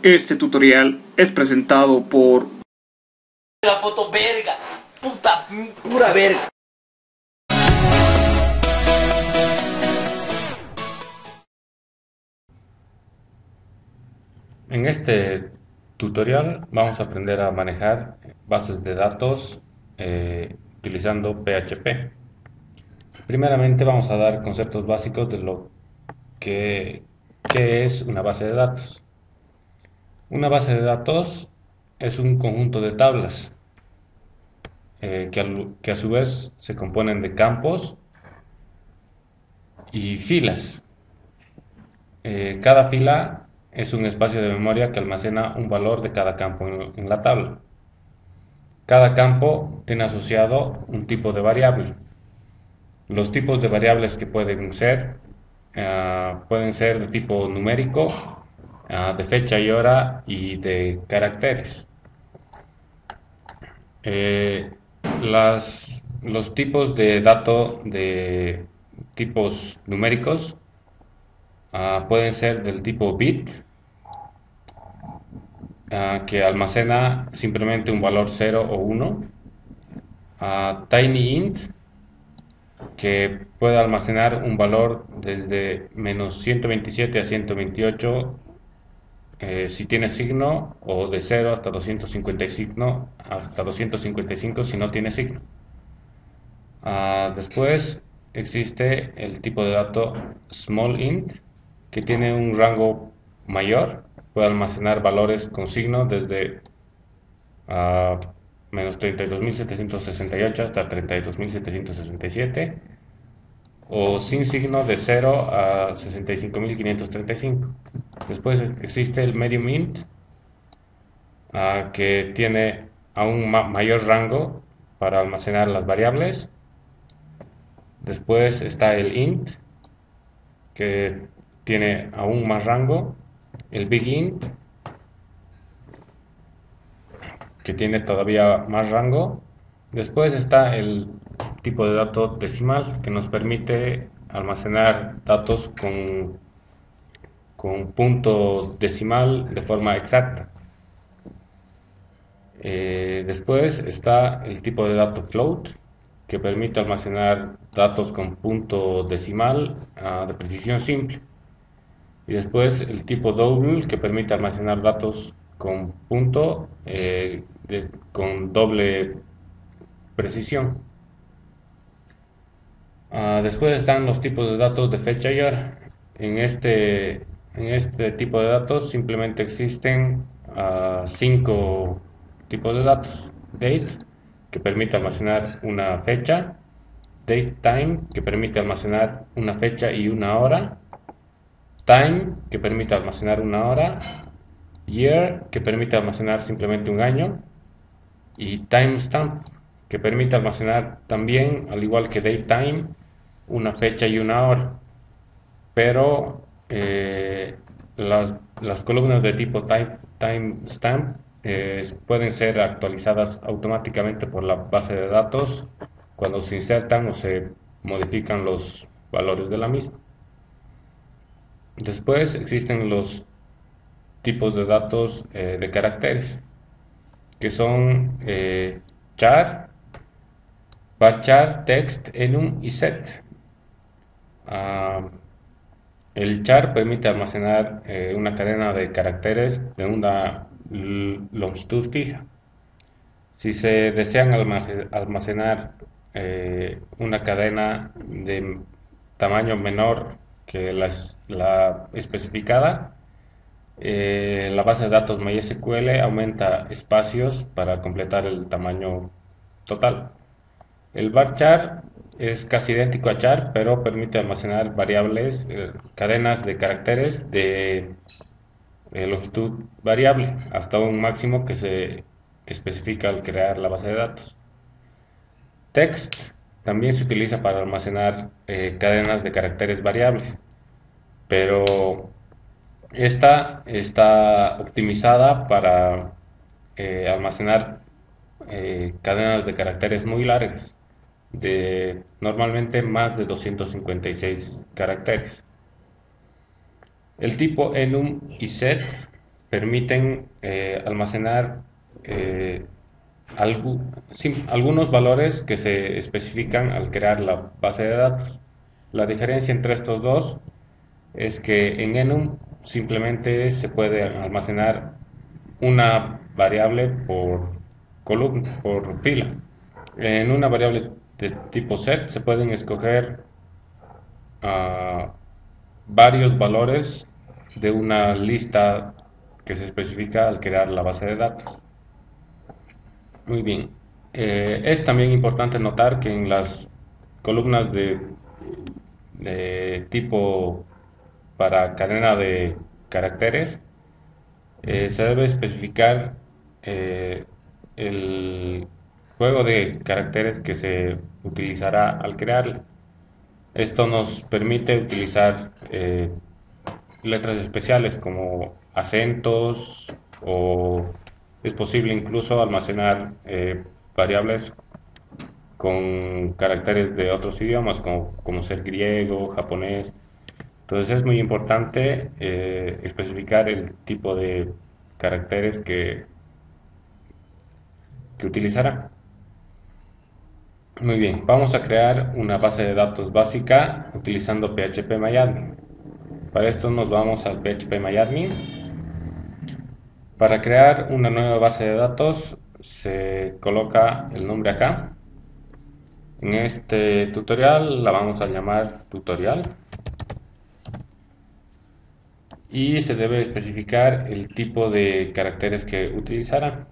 Este tutorial es presentado por La foto verga, puta, pura verga. En este tutorial vamos a aprender a manejar bases de datos utilizando PHP. Primeramente vamos a dar conceptos básicos de lo que es una base de datos. Una base de datos es un conjunto de tablas que a su vez se componen de campos y filas. Cada fila es un espacio de memoria que almacena un valor de cada campo en la tabla. Cada campo tiene asociado un tipo de variable. Los tipos de variables que pueden ser de tipo numérico, de fecha y hora y de caracteres. Los tipos de datos de tipos numéricos pueden ser del tipo bit, que almacena simplemente un valor 0 o 1, TinyInt, que puede almacenar un valor desde menos 127 a 128 si tiene signo, o de 0 hasta 255 si no tiene signo. Después existe el tipo de dato smallInt, que tiene un rango mayor, puede almacenar valores con signo desde menos 32.768 hasta 32.767, o sin signo de 0 a 65.535. Después existe el medium int, que tiene aún mayor rango para almacenar las variables. Después está el int, que tiene aún más rango. El big int, que tiene todavía más rango. Después está el tipo de dato decimal, que nos permite almacenar datos con punto decimal de forma exacta. Después está el tipo de dato float, que permite almacenar datos con punto decimal de precisión simple. Y después el tipo double, que permite almacenar datos con punto con doble precisión. Después están los tipos de datos de fecha y hora. En este tipo de datos simplemente existen 5 tipos de datos. Date, que permite almacenar una fecha. DateTime, que permite almacenar una fecha y una hora. Time, que permite almacenar una hora. Year, que permite almacenar simplemente un año. Y timestamp, que permite almacenar también, al igual que DateTime, una fecha y una hora. Pero las columnas de tipo timestamp pueden ser actualizadas automáticamente por la base de datos cuando se insertan o se modifican los valores de la misma. Después existen los tipos de datos de caracteres, que son char, varchar, text, enum y set. El char permite almacenar una cadena de caracteres de una longitud fija. Si se desean almacenar una cadena de tamaño menor que la especificada, la base de datos MySQL aumenta espacios para completar el tamaño total. El varchar es casi idéntico a char, pero permite almacenar variables, cadenas de caracteres de longitud variable, hasta un máximo que se especifica al crear la base de datos. Text también se utiliza para almacenar cadenas de caracteres variables, pero esta está optimizada para almacenar cadenas de caracteres muy largas, de normalmente más de 256 caracteres. El tipo enum y set permiten almacenar algunos valores que se especifican al crear la base de datos. La diferencia entre estos dos es que en enum simplemente se puede almacenar una variable por columna, por fila. En una variable de tipo set se pueden escoger varios valores de una lista que se especifica al crear la base de datos. Muy bien. Es también importante notar que en las columnas de tipo para cadena de caracteres se debe especificar el juego de caracteres que se utilizará al crearla. Esto nos permite utilizar letras especiales como acentos, o es posible incluso almacenar variables con caracteres de otros idiomas como ser griego, japonés. Entonces es muy importante especificar el tipo de caracteres que utilizará. Muy bien, vamos a crear una base de datos básica utilizando PHP-MyAdmin. Para esto nos vamos al PHP-MyAdmin. Para crear una nueva base de datos se coloca el nombre acá. En este tutorial la vamos a llamar tutorial. Y se debe especificar el tipo de caracteres que utilizará.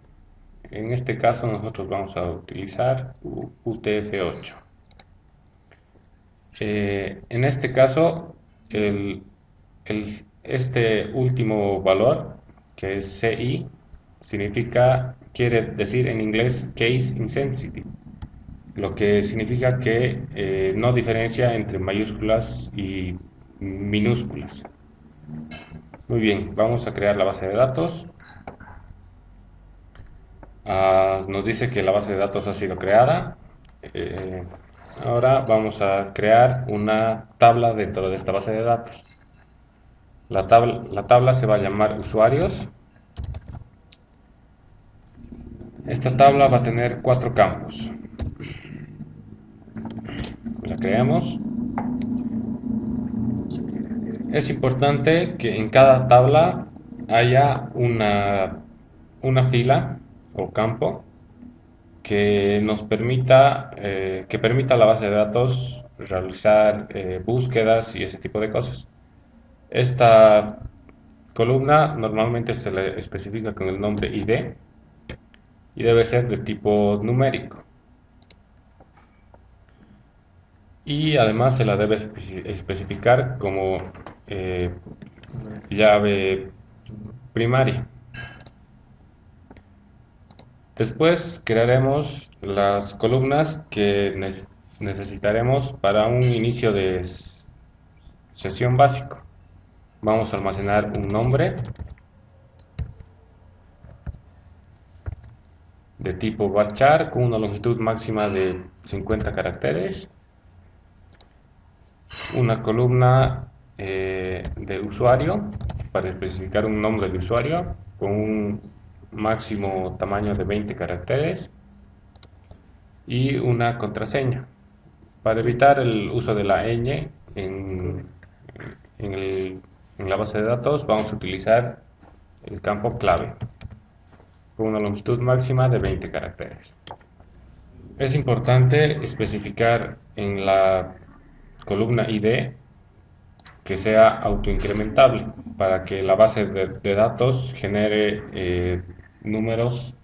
En este caso nosotros vamos a utilizar UTF-8. En este caso, este último valor, que es CI, quiere decir en inglés Case Insensitive, lo que significa que no diferencia entre mayúsculas y minúsculas. Muy bien, vamos a crear la base de datos. Nos dice que la base de datos ha sido creada. Ahora vamos a crear una tabla dentro de esta base de datos. La tabla se va a llamar usuarios. Esta tabla va a tener 4 campos. La creamos. Es importante que en cada tabla haya una fila o campo que nos permita a la base de datos realizar búsquedas y ese tipo de cosas. Esta columna normalmente se le especifica con el nombre ID y debe ser de tipo numérico. Y además se la debe especificar como llave primaria. Después crearemos las columnas que necesitaremos para un inicio de sesión básico. Vamos a almacenar un nombre de tipo varchar con una longitud máxima de 50 caracteres. Una columna de usuario para especificar un nombre de usuario con un máximo tamaño de 20 caracteres y una contraseña. Para evitar el uso de la ñ en la base de datos vamos a utilizar el campo clave con una longitud máxima de 20 caracteres. Es importante especificar en la columna ID que sea autoincrementable para que la base de datos genere números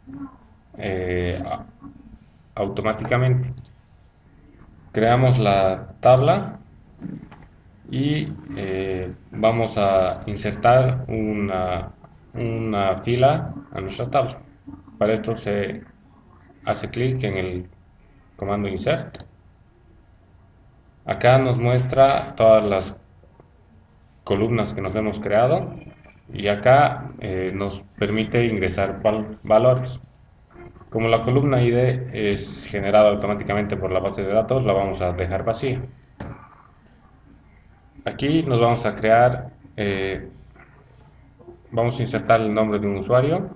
automáticamente. Creamos la tabla y vamos a insertar una fila a nuestra tabla. Para esto se hace clic en el comando insert. Acá nos muestra todas las columnas que nos hemos creado y acá nos permite ingresar valores. Como la columna ID es generada automáticamente por la base de datos, la vamos a dejar vacía. Aquí nos vamos a crear vamos a insertar el nombre de un usuario.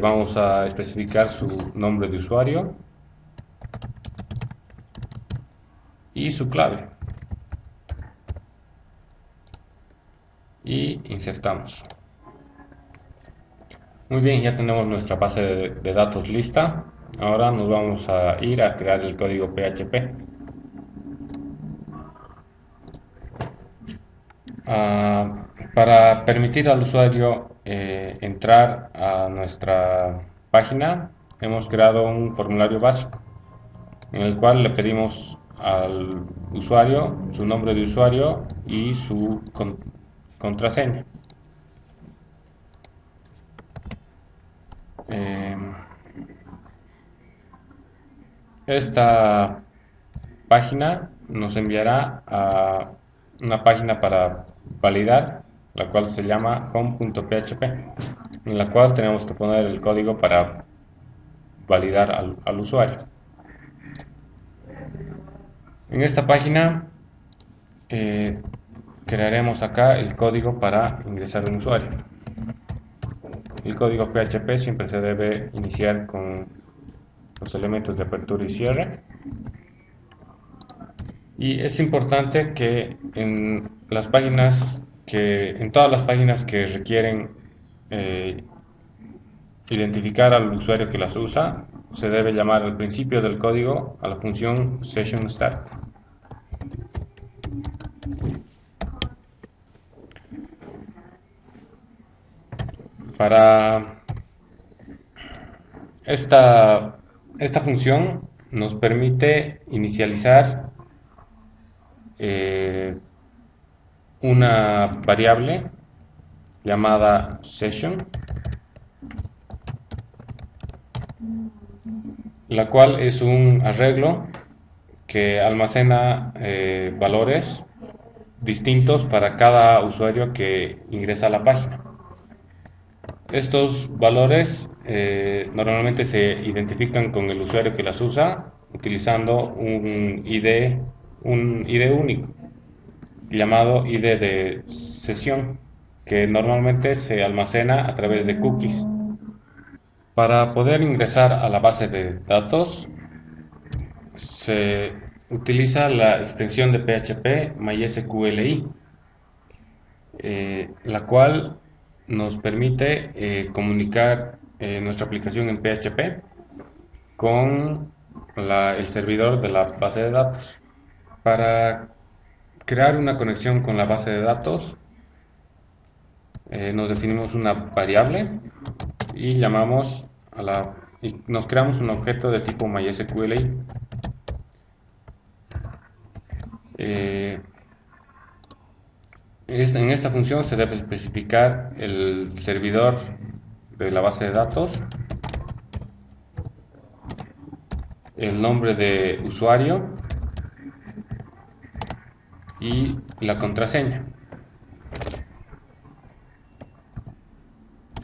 Vamos a especificar su nombre de usuario y su clave. Y insertamos. Muy bien, ya tenemos nuestra base de datos lista. Ahora nos vamos a ir a crear el código PHP. Para permitir al usuario entrar a nuestra página, hemos creado un formulario básico en el cual le pedimos al usuario su nombre de usuario y su contraseña. Esta página nos enviará a una página para validar, la cual se llama home.php, en la cual tenemos que poner el código para validar al usuario. En esta página crearemos acá el código para ingresar un usuario. El código PHP siempre se debe iniciar con los elementos de apertura y cierre. Y es importante que en todas las páginas que requieren identificar al usuario que las usa, se debe llamar al principio del código a la función session_start. Para esta función nos permite inicializar una variable llamada session, la cual es un arreglo que almacena valores distintos para cada usuario que ingresa a la página. Estos valores normalmente se identifican con el usuario que las usa utilizando un ID único llamado ID de sesión, que normalmente se almacena a través de cookies. Para poder ingresar a la base de datos se utiliza la extensión de PHP MySQLi, la cual nos permite comunicar nuestra aplicación en PHP con el servidor de la base de datos. Para crear una conexión con la base de datos, nos definimos una variable y nos creamos un objeto de tipo MySQLi. En esta función se debe especificar el servidor de la base de datos, el nombre de usuario y la contraseña.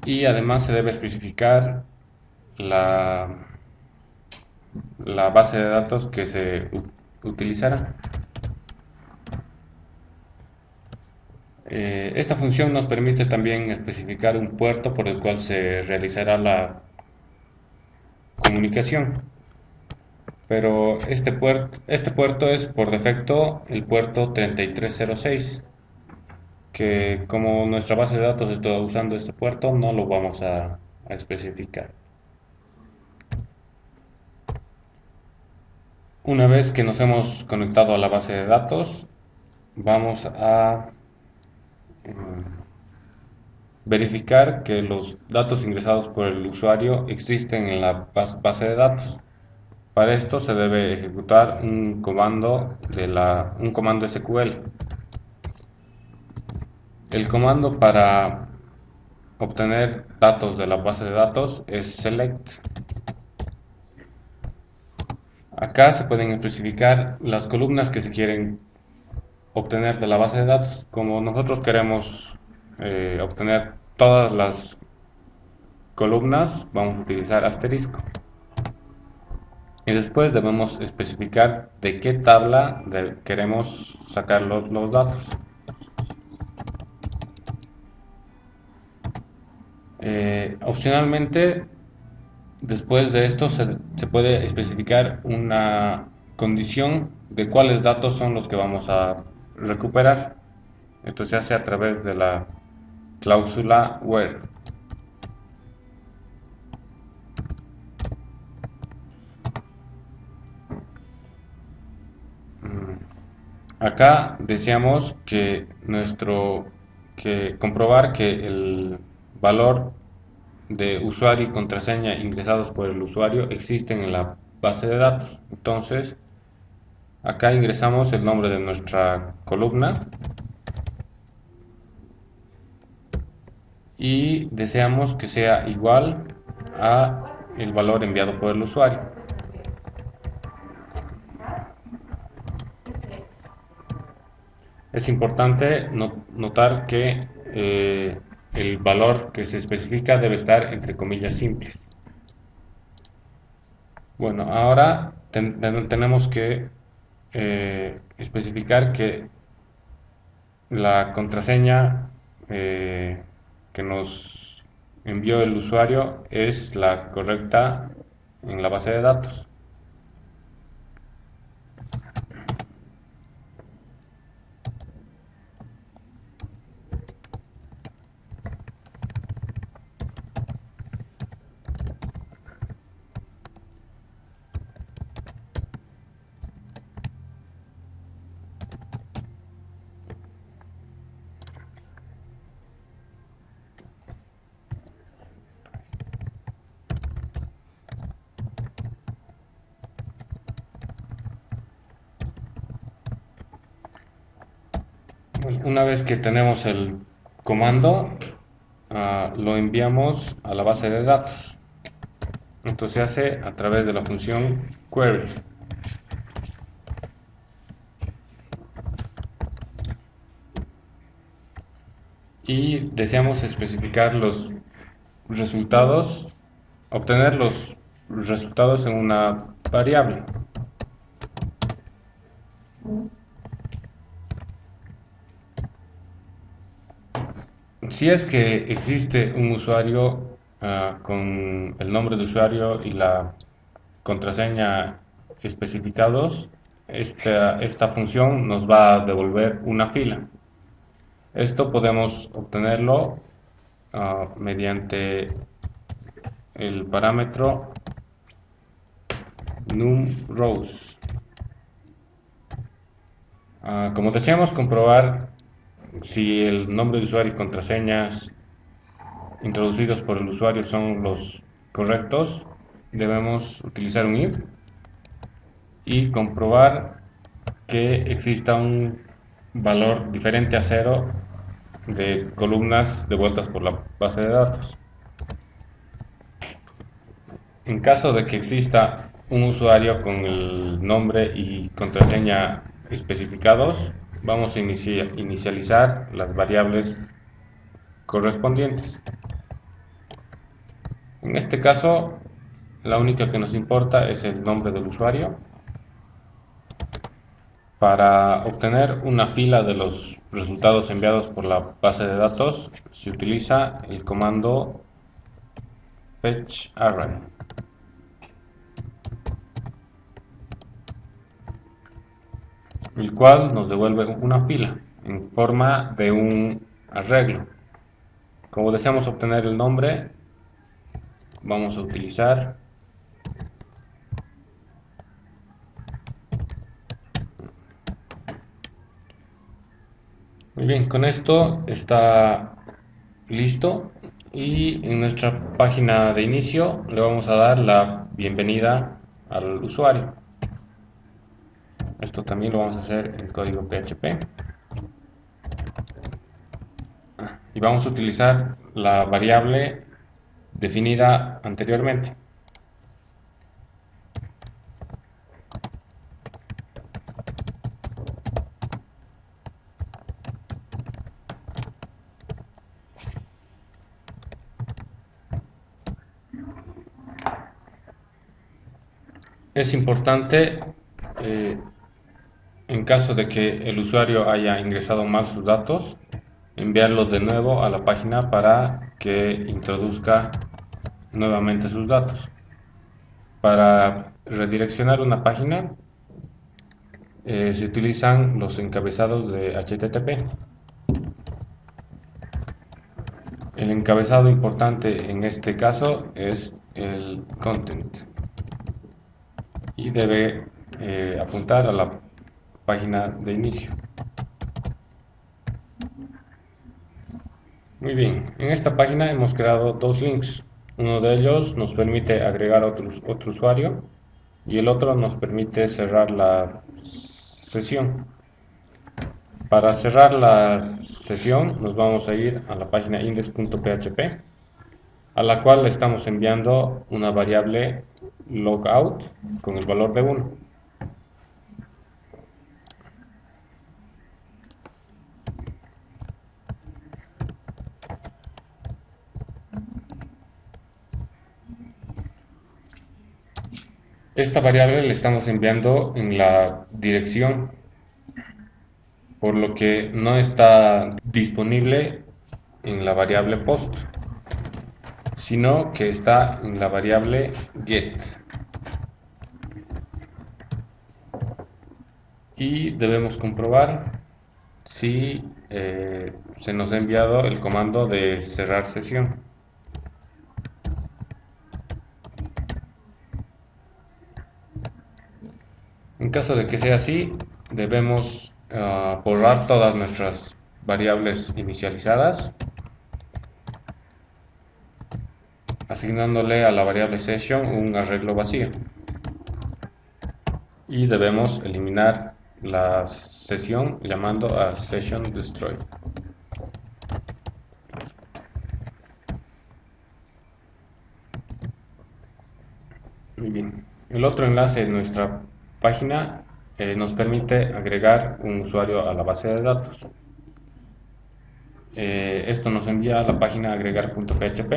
Y además se debe especificar la base de datos que se utilizará. Esta función nos permite también especificar un puerto por el cual se realizará la comunicación, pero este puerto es por defecto el puerto 3306, que como nuestra base de datos está usando este puerto, no lo vamos a especificar. Una vez que nos hemos conectado a la base de datos, vamos a verificar que los datos ingresados por el usuario existen en la base de datos. Para esto se debe ejecutar un comando SQL. El comando para obtener datos de la base de datos es select. Acá se pueden especificar las columnas que se quieren obtener de la base de datos. Como nosotros queremos obtener todas las columnas, vamos a utilizar asterisco. Y después debemos especificar de qué tabla queremos sacar los datos. Opcionalmente, después de esto se puede especificar una condición de cuáles datos son los que vamos a recuperar. Esto se hace a través de la cláusula where. Acá deseamos que comprobar que el valor de usuario y contraseña ingresados por el usuario existen en la base de datos. Entonces, acá ingresamos el nombre de nuestra columna y deseamos que sea igual a el valor enviado por el usuario. Es importante notar que el valor que se especifica debe estar entre comillas simples. Bueno, ahora tenemos que especificar que la contraseña que nos envió el usuario es la correcta en la base de datos. Una vez que tenemos el comando, lo enviamos a la base de datos. Esto se hace a través de la función query. Y deseamos especificar los resultados, obtener los resultados en una variable. Si es que existe un usuario con el nombre de usuario y la contraseña especificados, esta función nos va a devolver una fila. Esto podemos obtenerlo mediante el parámetro numRows. Como deseamos comprobar si el nombre de usuario y contraseñas introducidos por el usuario son los correctos, debemos utilizar un if y comprobar que exista un valor diferente a 0 de columnas devueltas por la base de datos. En caso de que exista un usuario con el nombre y contraseña especificados, vamos a inicializar las variables correspondientes. En este caso, la única que nos importa es el nombre del usuario. Para obtener una fila de los resultados enviados por la base de datos, se utiliza el comando fetchArray. El cual nos devuelve una fila en forma de un arreglo. Como deseamos obtener el nombre, vamos a utilizar muy bien, con esto está listo y en nuestra página de inicio le vamos a dar la bienvenida al usuario. Esto también lo vamos a hacer en código PHP. Y vamos a utilizar la variable definida anteriormente. Es importante, en caso de que el usuario haya ingresado mal sus datos, enviarlos de nuevo a la página para que introduzca nuevamente sus datos. Para redireccionar una página se utilizan los encabezados de HTTP. El encabezado importante en este caso es el content y debe apuntar a la página de inicio. Muy bien, en esta página hemos creado dos links. Uno de ellos nos permite agregar otro usuario y el otro nos permite cerrar la sesión. Para cerrar la sesión nos vamos a ir a la página index.php, a la cual le estamos enviando una variable logout con el valor de 1. Esta variable le estamos enviando en la dirección, por lo que no está disponible en la variable post, sino que está en la variable get. Y debemos comprobar si se nos ha enviado el comando de cerrar sesión. En caso de que sea así, debemos borrar todas nuestras variables inicializadas, asignándole a la variable session un arreglo vacío. Y debemos eliminar la sesión llamando a session destroy. Muy bien. El otro enlace de nuestra página nos permite agregar un usuario a la base de datos. Esto nos envía a la página agregar.php,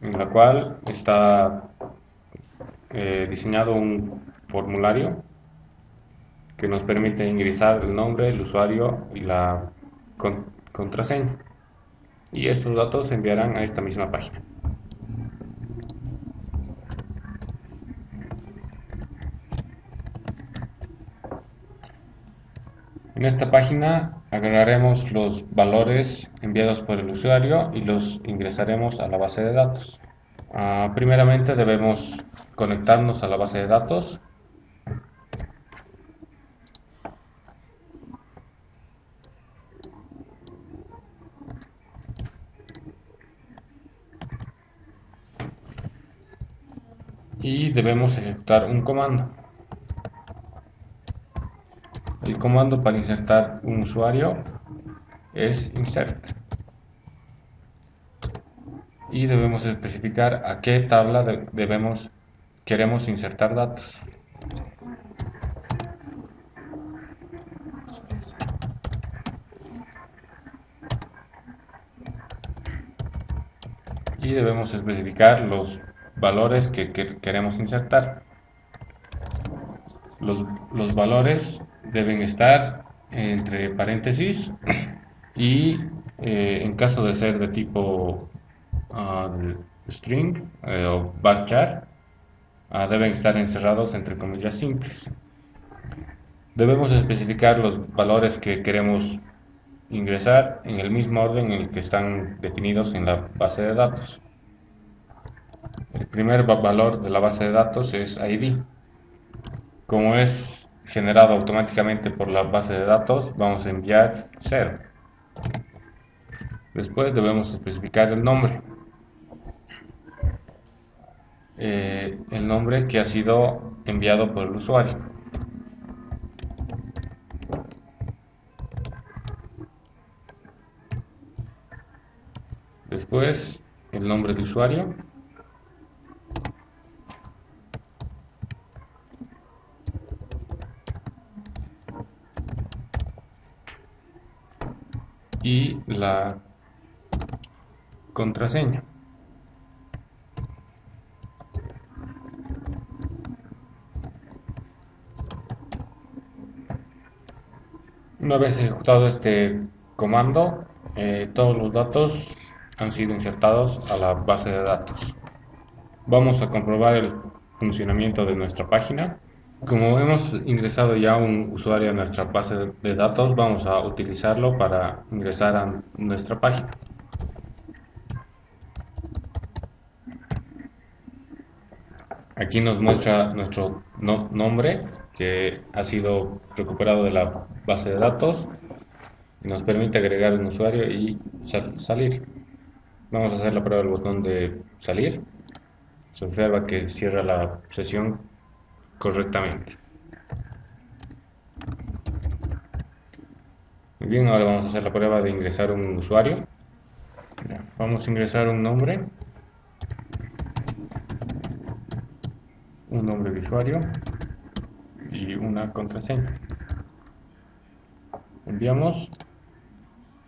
en la cual está diseñado un formulario que nos permite ingresar el nombre, el usuario y la contraseña. Y estos datos se enviarán a esta misma página. En esta página agarraremos los valores enviados por el usuario y los ingresaremos a la base de datos. Primeramente debemos conectarnos a la base de datos. Y debemos ejecutar un comando. El comando para insertar un usuario es insert. Y debemos especificar a qué tabla queremos insertar datos. Y debemos especificar los valores que queremos insertar. Los valores deben estar entre paréntesis y en caso de ser de tipo string o varchar, deben estar encerrados entre comillas simples. Debemos especificar los valores que queremos ingresar en el mismo orden en el que están definidos en la base de datos. El primer valor de la base de datos es ID. Como es generado automáticamente por la base de datos, vamos a enviar 0. Después debemos especificar el nombre. El nombre que ha sido enviado por el usuario. Después el nombre de usuario. Y la contraseña. Una vez ejecutado este comando, todos los datos han sido insertados a la base de datos. Vamos a comprobar el funcionamiento de nuestra página. Como hemos ingresado ya un usuario a nuestra base de datos, vamos a utilizarlo para ingresar a nuestra página. Aquí nos muestra nuestro nombre, que ha sido recuperado de la base de datos, y nos permite agregar un usuario y salir. Vamos a hacer la prueba del botón de salir. Se observa que cierra la sesión correctamente. Muy bien, ahora vamos a hacer la prueba de ingresar un usuario. Vamos a ingresar un nombre de usuario y una contraseña. Enviamos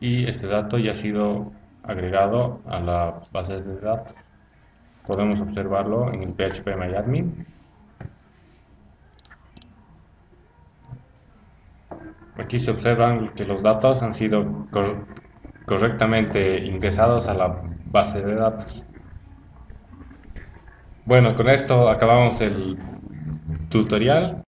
y este dato ya ha sido agregado a la base de datos. Podemos observarlo en el phpMyAdmin. Aquí se observan que los datos han sido correctamente ingresados a la base de datos. Bueno, con esto acabamos el tutorial.